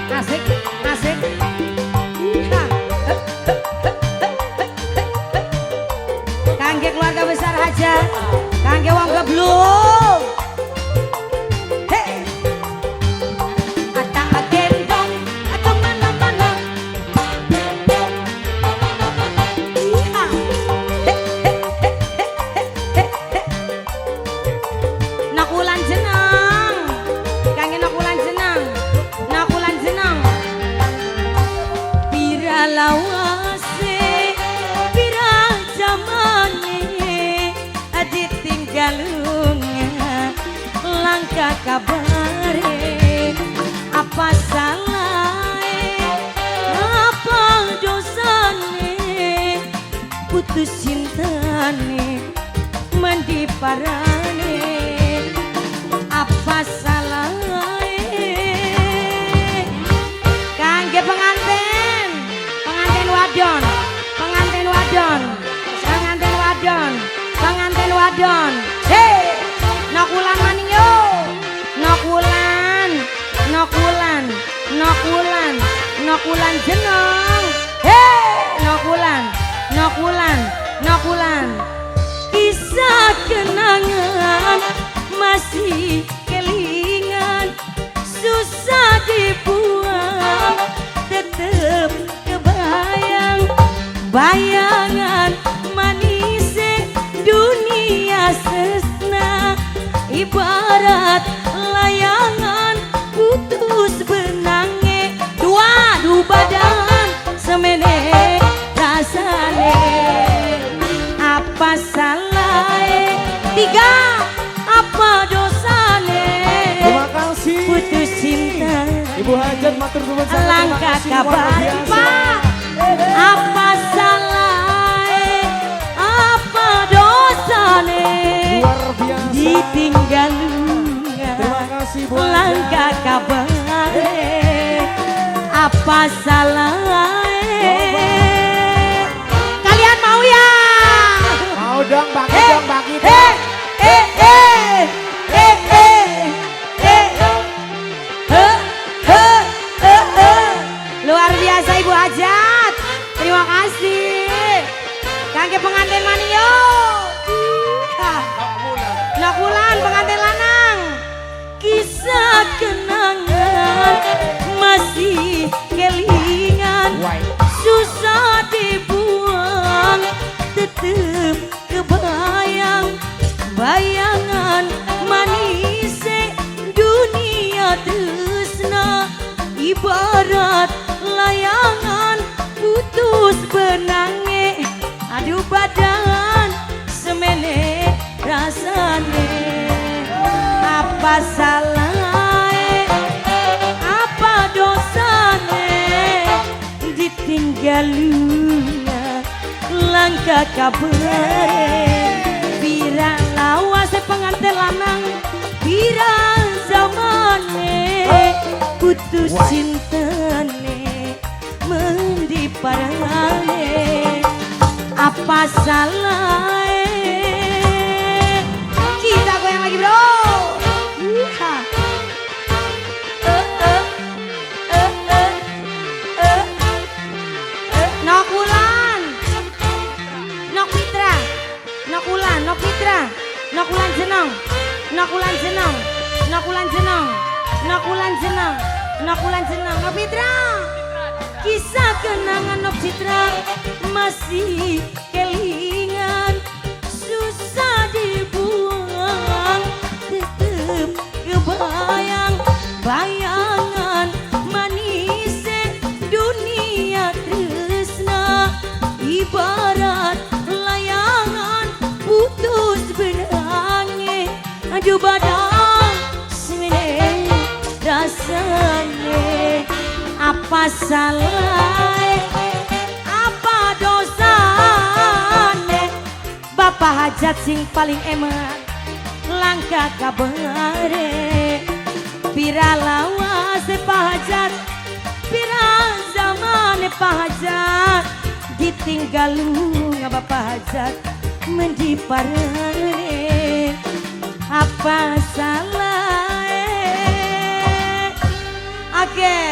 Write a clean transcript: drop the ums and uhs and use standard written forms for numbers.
Asik, asik. Kangge keluarga besar hajat, kangge wong geblung. Lawase pirang jamane ditinggalunga langkah kabare apa salahe apa dosane putus cintane mandi parane apa salahe kangge pengantin wadon, pengantin wadon, pengantin wadon, pengantin wadon. Hei, nokulan maniyo, nokulan, nokulan, nokulan, nokulan jenong. Hei, nokulan, nokulan, nokulan. Kisah kenangan masih kelingan, susah dibuang, tetep bayangan manis dunia sesna ibarat layangan putus benange dua badan semene rasane apa salahnya tiga apa dosane terima kasih putus cinta Ibu Hajat matur nuwun langkah kabar Pak apa salah apa dosane luar biasa ditinggal terima kasih Bu langkah kabare apa salah kalian mau ya mau dong bagi dong bagi luar biasa Ibu Hajat. Terima kasih. Kangge pengantin manio. Nokulan pengantin lanang. Kisah kenangan masih kelingan, susah dibuang, tetep kebayang bayangan manis dunia tresna ibarat layangan putus benange aduh badan semene rasane apa salah apa dosane ditinggalnya langkah kabare pirang lawas pengantin lanang pirang zamane putus cintane mendi parane apa salah kita goyang lagi bro. Nokulan Nokfitra Nokulan Nokfitra Nokulan jenong Nokulan jenong Nokulan jenong Nokulan jenong Nokulan jenong Nokfitra kisah kenangan Nokfitra masih kelingan susah dibuang tetep kebayang bayangan manis dunia tresna ibarat layangan putus benange aduh badan semene rasane apa salah apa dosane Bapak Hajat sing paling eman langkah kabare pira lawas Pak Hajat pira zaman Pak Hajat ditinggal Bapak Hajat mendi parane apa salah Oke.